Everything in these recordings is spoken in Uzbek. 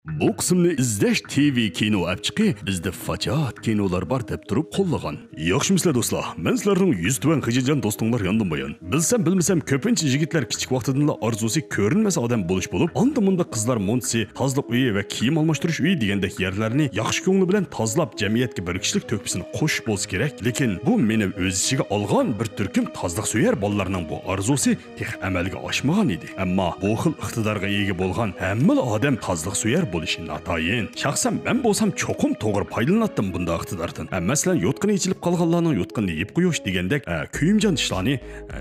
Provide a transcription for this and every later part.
Bu qismni izlash TV kino apchiqi bizda fajoat kinolar bor deb turib qo'llagan. Yaxshimisizlar do'stlar? Men sizlarning 100 tuban qijijan do'stinglar yondim-bayon. Bilsam bilmasam ko'pincha yigitlar kichik vaqtidan orzusi ko'rinmas odam bo'lish bo'lib, anda-munda qizlar montsi, tozliq uyi va kiyim almashtirish uyi degandek yerlarni yaxshi ko'ngli bilan tozalab jamiyatga bir kishilik to'kpisini qo'shib bo'lsa kerak. Lekin bu meni o'z ichiga olgan bir turkum tozliq suyar bolalarning bu orzusi tex amalga oshmagan edi. Ammo bu xil iqtidorga ega bo'lgan hamma odam tozliq suyar bo'lishi notayin. Shaxsan men bo'lsam cho'qim to'g'ri foydalandim bunda iqtidordan. Masalan, yotqini ichilib qolganlarning yotqinini yeb qo'yish degandek kuyimjon ishlarni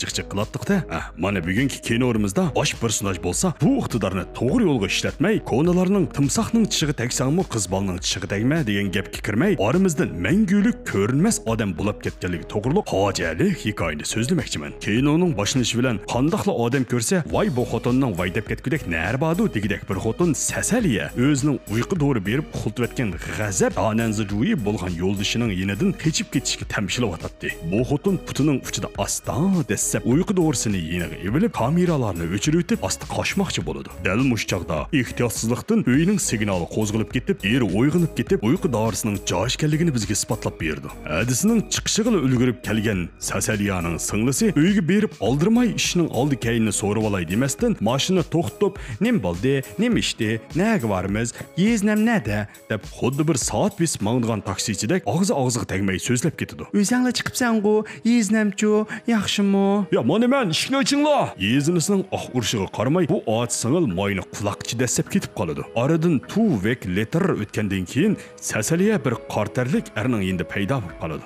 jiq-jiq qilatdiqda. Mana bugungi kinorimizda bosh personaj bo'lsa, bu iqtidorni to'g'ri yo'lga ishlatmay, ko'nalarning timsohning tishiga tegsangmi, qiz bolaning tishiga tegma degan gapga kirmay, oramizdan mangulik ko'rinmas odam bo'lib ketganligi to'g'riliq hojali hikoyani so'zlamoqchiman. Kinoning boshlanishi bilan qandoqli odam ko'rsa, voy bu xotinning voy deb ketgudek narbadu degidek bir xotin Sasaliya o'zining uyqu doğru berib xultvetgan g'azab ananzijuyi bo'lgan yo'ldishining yenidan qechib ketishga tamshilayotdi. Bu xotin putining uchida asta dessab uyqu doğrusini yeniga evilib kameralarni o'chirib o'tib asta qochmoqchi bo'ladi. Dal mushchaqda ehtiyotsizlikdan uyning signali qo'zg'alib ketib, eri uyg'onib ketib, uyqu davrisining joyishganligini bizga isbotlab berdi. Hadisining chiqishiga ulgurib kelgan Sasaliyaning singlisi uyga berib oldirmay ishning oldi keyinni so'rab olay demasdan mashina to'xtatib, "Nim bo'ldi? Nim ishdi? Nega varmiz? Yeznam nada?" deb xuddi bir soat bis mangdigan taksichidek og'ziga tegmay so'zlab ketdi. "O'zinglar chiqibsan-ku, yeznamchu, yaxshimi?" "Ya, mana men ishni ochinglar." Yezinisining urishiga qaramay, bu ot singil moyni quloqchi desib ketib qoladi. Aradan tuvek letr o'tgandan keyin Sasaliya bir qartarlik erning endi paydo bo'lib qoladi.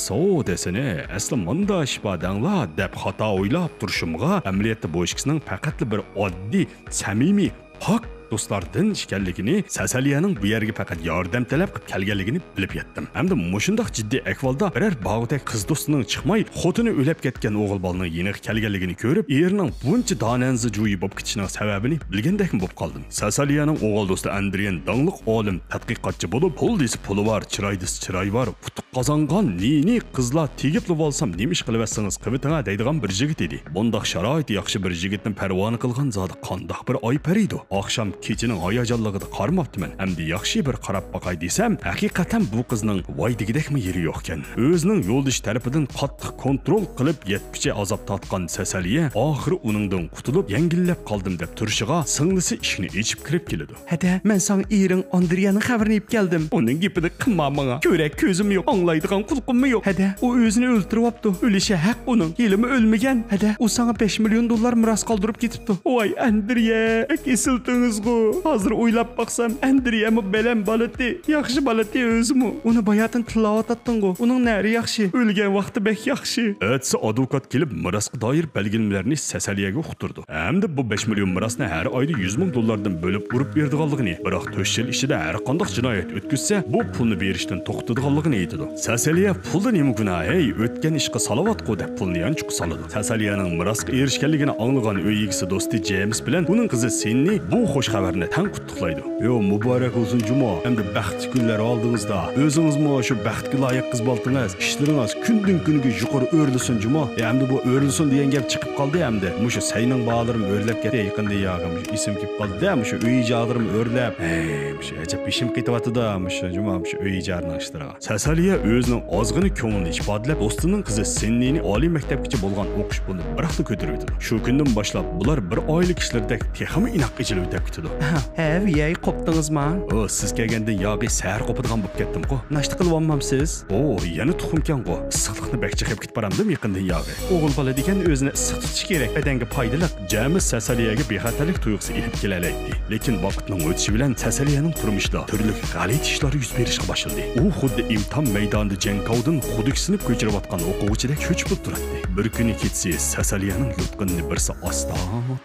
"So desene, asli munda ishbadanglar" deb xato o'ylab turishimga, amaliyotda bu ishning faqat bir oddiy, samimiy, pok do'stlardan ishkanligini, Sasaliyaning bu yerga faqat yordam talab qilib kelganligini bilib yetdim. Hamda mushundaq jiddiy ahvolda biror bog'dek qiz do'stining chiqmay, xotini o'lib ketgan o'g'il bolaning yeniga kelganligini ko'rib, erining buncha donanzi joyi bo'lib ketishining sababini bilgandekmi bo'lib qoldim. Sasaliyaning o'g'il do'sti Andriyan dangliq olim, tadqiqotchi bo'lib, pul desi puli bor, chiroy desi chiroy bor, putuq qozongan nini qizlar tegib olsam nima ish qilyapsiz qivitinga deydigan bir yigit edi. Bundaq sharoit yaxshi bir yigitni parvona qilgan zodi qandoq bir oy parido. Oqshom kechining hayajonligida qarmabdiman. Hamda yaxshi bir qarab boqay desam, haqiqatan bu qizning voy degidekmi yeri yo'q ekan. O'zining yo'ldosh tarafidan qattiq kontrol qilib yetkicha azob tatgan Sasaliya oxiri uningdan qutulib yengillab qoldim deb turishiga singlisi ishni ichib kirib keladi. "Hada, men sana ering Andriyaning xabarini yeb keldim. Uning gapini qilma menga. Ko'rak ko'zim yo'q, anglaydigan qulqim yo'q. Hada, u o'zini o'ltiribdi. O'lishi haq uning. Yelimi o'lmagan. Hada, u sana 5 million dollar miros qoldirib ketibdi." "Voy Andriya, kesiltiniz hozir o'ylab baqsam, Andriyami bilan balati, yaxshi balati o'zimi? Uni bayatın tilovat etding-ku. Uning nari yaxshi, o'lgan vaqti bek yaxshi. Atsa advokat kelib mirosga doir belgilanmalarni Sasaliyaga uqtirdi. Hamda bu 5 million mirosni har oyda 100 ming dollardan bo'lib urib berdiganligini, biroq 4 yil ichida har qanday jinoyat o'tkazsa, bu pulni berishdan to'xtadiganligini aytdi. Sasaliya pulda nima gunoh, ey, o'tgan ishga salavat-ku deb pulni yanchiq soladi. Sasaliyaning mirosga erishganligini anglagan uy egasi do'sti James bilan uning qizi Senni bu xo'sh xabarni tan qutluqlaydi. "Yo, muborak bo'lsin Jumo. Hamda baxtli kunlar oldingizda. O'zingizmi shu baxtga loyiq qiz bo'ldingiz. Ishlaringiz kundan-kunga yuqori o'rlisin Jumo. Hamda bu o'rlisin degan gap chiqib qoldi hamda. Mushu sayning bog'larim o'rlab ketdi yaqinda yog'im. Ism kelib qoldi. Mushu uy ijodlarim o'rlab. Mushu ajab ishim ketyapti-da, mushu Jumo, mushu uy ijodini ishlariga." Sasaliya o'zining ozg'ini ko'nglini ifodalab, do'stining qizi Sennini oliy maktabgacha bo'lgan o'qish pulini biroqda ko'tarib o'tdi. Shu kundan boshlab bular bir oylik ishlardek texmi inoq ichilib o'tib ketdi. "Yey qopdingizmi?" Siz kelgandan yog'i sahar qopadigan bo'lib ketdim-ku. Nashta qilib olmamsiz? Yana tuxumkan-ku. Issiqlikni bek chiqib ketib boramdim yaqindan yog'i. O'g'il bola degan o'zini issiq tutish kerak, badanga foydali. Jamis Sasaliyaga bexatarlik tuyg'usi elib kelalaydi. Lekin vaqtning o'tishi bilan Sasaliyaning turmushida turli g'alat ishlar yuz berishga boshladi. U xuddi imtihon maydonida jangkovdan xudiksini ko'chirayotgan o'quvchidek cho'chib turadi. Bir kuni ketsa Sasaliyaning yutqinni birsi asta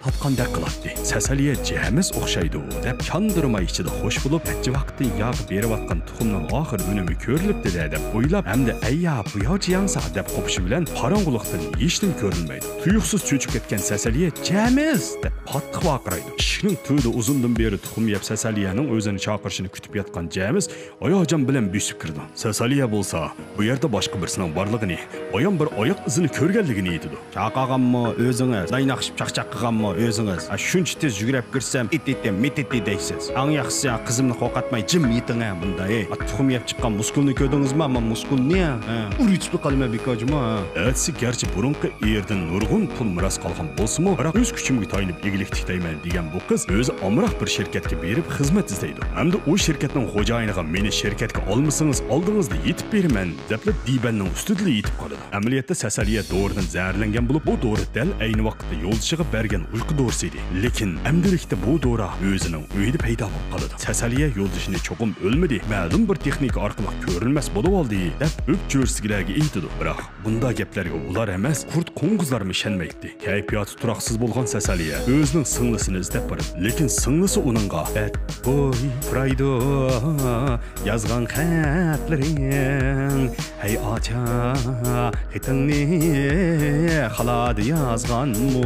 tatqandek qiladi. Sasaliya Jamis o'xshaydi deb kandirmay ichida xo'sh bo'lib, necha vaqtdan yog' berayotgan tuxumning oxir unumi ko'rilibdi deb o'ylab, hamda "Ayya, bu yo'q yansa" deb qo'pishi bilan qorong'ulikdan hechnim ko'rinmaydi. Tuyuqsiz cho'chib ketgan Sasaliya "Jamis" deb qattiq vaqiraydi. Ishning to'yda uzundan beri tuxum yeb Sasaliyaning o'zini chaqirishini kutib yotgan Jamis oyoqjon bilan bosib kirdi. Sasaliya bo'lsa, bu yerda boshqa birisining borligini, bayon bir oyoq izini ko'rganligini aytadi. Chaqaganmi o'zingiz, naynaqishib chaqchaq qilganmi o'zingiz? Shuncha tez yugurib kirsam, it deysiz. Ang yaxshisi qizimni qo'rqatmay jim yeting ham bunday. Tuxum yeb chiqqan muskulni ko'rdingizmi? Ama muskulni urishib qolma bekojimi? Әтсі gerçi burunqi erdan nurg'un pul miras qolgan bo'lsa-mu, biroq o'z kuchimga tayinib eglik tiklayman degan bu qiz o'zi amroq bir shirkatga berib xizmat izlaydi. Hamda o shirkatning xo'jayiniga meni shirkatga olmasangiz oldingizda yetib beraman deb dibanning ustida yetib qoladi. Amaliyotda Sasaliya doridan zararlangan bo'lib, bu dori dal ayni vaqtda yo'ldishiga bergan uyqu dorisi edi. Lekin amdilikda bu dori o'zining uyida paydo bo'lib qoladi. Sasaliya yo'ldishini cho'qim o'lmadi, ma'lum bir texnika orqali ko'rinmas bo'lib oldi deb o'pcho'rsigilarga aytadi. Biroq bunda gaplarga ular emas, qurt qo'ng'izlar mishanmaydi. Kayfiyati turoqsiz bo'lgan Sasaliya o'zining singlisini izlab boradi. Lekin singlisi uningga boy Fraydo yozgan xatlaring hey acha xitingni xaladi yozganmi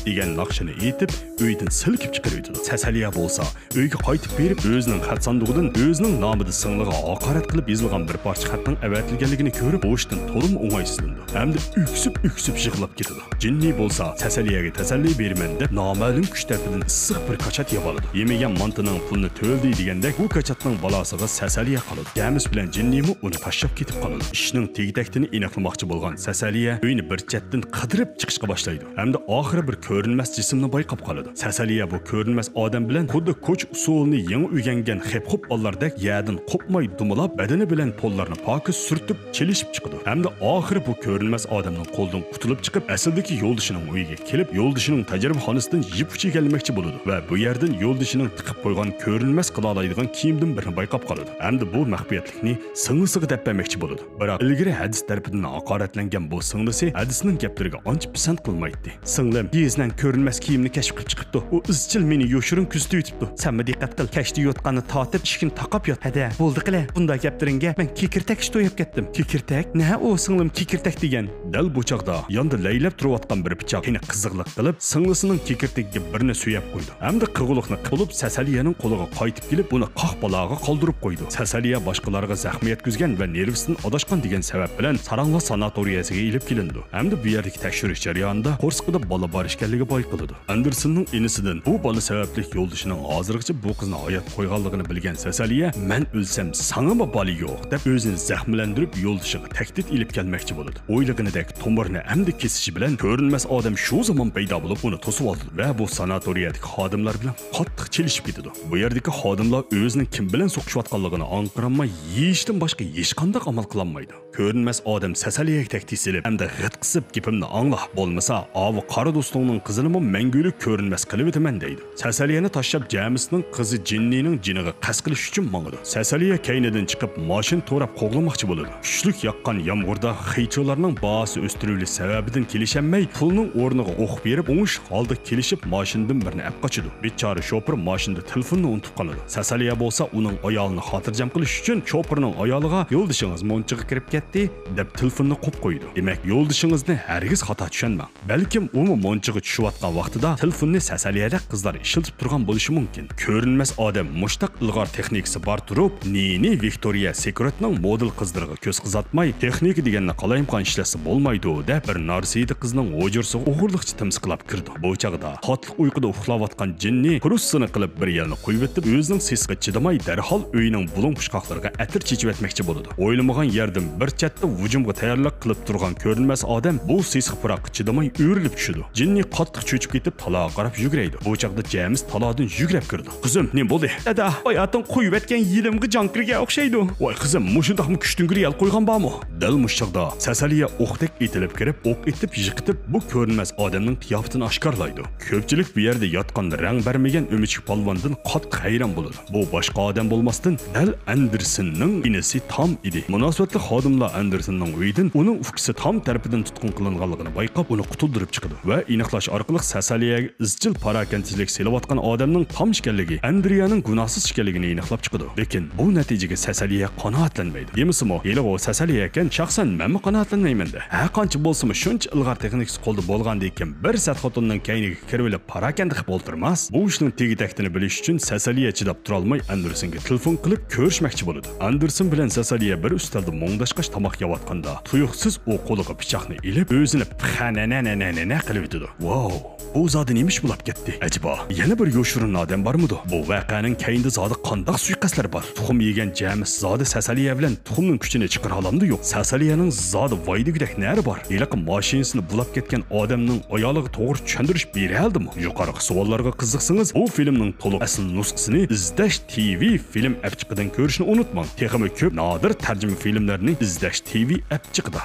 degan naqshini aytib uydan silkib chiqarib o'tadi. Sasaliya bo'lsa uyga qaytib berib o'zining xat sandig'idan o'zining nomida singliga haqorat qilib yozilgan bir parcha xatning avatilganligini ko'rib o'shdan to'lim o'ng'aysizlandi. Hamda öksüp yig'lab ketadi. Jinni bo'lsa Sasaliyaga tasalli beraman deb noma'lum kuch tarafidan issiq bir qachat yeb oladi. Yemagan mantining pulini to'ldi degandek bu qachatning balosiga Sasaliya qoladi. Jamis bilan Jinnimi uni tashlab ketib qoladi. Ishning tegdaktini aniqlamoqchi bo'lgan Sasaliya uyni bir chatdan qidirib chiqishga boshlaydi. Hamda oxiri bir ko'rinmas jismni bayqab qoladi. Sasaliya bu ko'rinmas odam bilan xuddi ko'ch usulini yangi o'rgangan hip-hop bollardek yerdan qopmay dumilab badani bilan pollarni pokiz surtib chelishib chiqadi. Hamda oxiri bu ko'rinmas odamning qo'ldan qutulib chiqib asldagi yo'ldishining uyiga kelib yo'ldishining tajribxonasidan yeb kelmoqchi bo'ladi va bu yerdan yo'ldishining tiqib qo'ygan ko'rinmas qila oladigan kiyimdan birini bayqab qoladi. Hamda bu maxfiyatlikni singlisiga deb bermoqchi bo'ladi. Biroq ilgari hadis tarafidan haqoratlangan bu singlisi hadisning gaplariga ancha pisand qilmaydi. Singlim yezdan ko'rinmas kiyimni kashf qilib chiqibdi. U izchil meni yo'shirin kuzda yutibdi. Senmi diqqat qil, kashda yotganini tortib ishkini taqab yot. Hada, bo'ldi qila. Bunday gaplaringga men kekirtak ish to'yib ketdim. Kekirtak? Ne o singlim kekirtak degan. Dal bu chaqda yonda laylab turayotgan bir pichoq yana qiziqlik qilib singlisining kekirtagiga birini suyab qo'ydi. Hamda qig'uliqni qilib Sasaliyaning qo'liga qaytib kelib uni qoq balog'iga qoldirib qo'ydi. Sasaliya boshqalarga zaxm yetkazgan va nervisidan adashgan degan sabab bilan Sarangla sanatoriyasiga ilib kelindi. Hamda bu yerdagi tekshirish jarayonida qo'rsqida bola bor ekanligi bayqaladi. Andersonning inisidan bu bola sababli yo'ldishining hozirgacha bu qizni hayot qo'yganligini bilgan Sasaliya "Men o'lsam sanga bola yo'q" deb o'zini zaxmlantirib yo'ldishiga tahdid ilib kelmoqchi bo'ladi. O'ylaganidek tomirni amdi kesishi bilan ko'rinmas odam shu zamon paydo bo'lib uni to'sib oldi va bu sanatoriyadagi xodimlar bilan qattiq chelishib ketdi. Bu yerdagi xodimlar o'zining kim bilan so'qishayotganligini anqiramay yeyishdan boshqa hech qanday amal qilolmaydi. Ko'rinmas odam Sasaliyaga tahdid silib hamda g'it qisib gapimni angla, bo'lmasa avi qora do'stingning qizini mangulik ko'rinmas qilib o'taman deydi. Sasaliyani tashlab Jamisning qizi Jinnining jiniga qasd qilish uchun mangdi. Sasaliya kaynidan chiqib mashin to'rab qo'g'lamoqchi bo'ladi. Kuchlik yaqqan yomg'irda xiycholarning bahsi o'stirilishi sababidan kelishamay pulning o'rniga o'q berib o'ngish holda kelishib mashindan birini olib qochadi. Bechora shofir mashinda telefonni unutib qoladi. Sasaliya bo'lsa uning ayolini xotirjam qilish uchun shofirning ayoliga "Yo'ldishingiz monchiga kirib ketdi" deb telefonni qo'yib qo'ydi. Demak, yo'ldishingizni hargiz xato tushunmang. Balkim u monchiga tushayotgan vaqtida telefonni Sasaliyada qizlar ishlatib turgan bo'lishi mumkin. Ko'rinmas odam mushtaq ilg'or texnikasi bor turib, Nini Victoria Secretning model qizlariga ko'z qizatmay, texnika deganni qalayimqon ishlasa bo'lmaydi deb bir narsiydi qizning o'jirsiga o'g'irlikchi timsiqlab kirdi. Bu chaqda xotliq uyquda uxlayotgan Jinni qurussini qilib bir yilni qo'yib etib, o'zining sesiga chidamay darhol uyining bulung pushqoqlariga atir chechib etmoqchi bo'ladi. O'ylamagan yerdan bir chatda hujumga tayyorlik qilib turgan ko'rinmas odam bu sesiq puroqqa chidamay o'rilib tushdi. Jinni qattiq cho'chib ketib taloga qarab yuguraydi. Bu chaqda James talodan yugrab kirdi. "Qizim, nima bo'ldi?" "Dada, hayotdan qo'yib etgan yilimga jonkirga o'xshaydi." "Voy qizim, mushundaqmi kuchdan yal qo'ygan bormi?" Dal mushchaqda Sasaliya o'qdek etilib kirib, o'q etib yiqitib bu ko'rinmas odamning qiyofatini oshkorlaydi. Ko'pchilik bu yerda yotgan rang bermagan o'michik polvondan qattiq hayron bo'ladi. Bu boshqa odam bo'lmasdan Dal Andersonning inisi Tom edi. Munosabatli xodimlar Pamela Andersonning uyidan uning ukisi Tom tarafidan tutqun qilinganligini bayqab, uni qutuldirib chiqadi va aniqlash orqali Sasaliyaga izchil parakentchilik selayotgan odamning Tom ekanligi, Andreaning gunohsiz ekanligini aniqlab chiqadi. Lekin bu natijaga Sasaliya qanoatlanmaydi. Demisimi, hali o Sasaliya ekan, shaxsan men qanoatlanmayman-da. Ha qancha bo'lsa-mu shuncha ilg'or texnikasi qo'lda bo'lganda ekan, bir sat xotinning kayniga kirib olib parakent qilib o'ltirmas. Bu ishning tegitakini bilish uchun Sasaliya chidab tura olmay Andersonga telefon qilib ko'rishmoqchi bo'ladi. Anderson bilan Sasaliya bir ustalda mo'ngdashqash tomoq yeyotganda, tuyuqsiz u qo'liga pichoqni ilib, o'zini qananananana qilib yutadi. Wow! Bu zodi nemish bo'lib ketdi? Acaba yana bir yoshirin odam bormidi? Bu voqeaning keyinda zodi qanday suiqaslar bor? Tuxum yegan James zodi Sasaliya bilan tuxumning kuchini chiqara olamdi yo'q? Sasaliyaning zodi voydagidek nari bor? Yiliq mashinasini bulab ketgan odamning ayoliga to'g'ri tushuntirish bera oldimi? Yuqori savollarga qiziqsangiz, bu filmning to'liq asl nusxasini Izdash TV film apchiqidan ko'rishni unutmang. Texmi ko'p nodir tarjima filmlarni Izdash TV apchiqida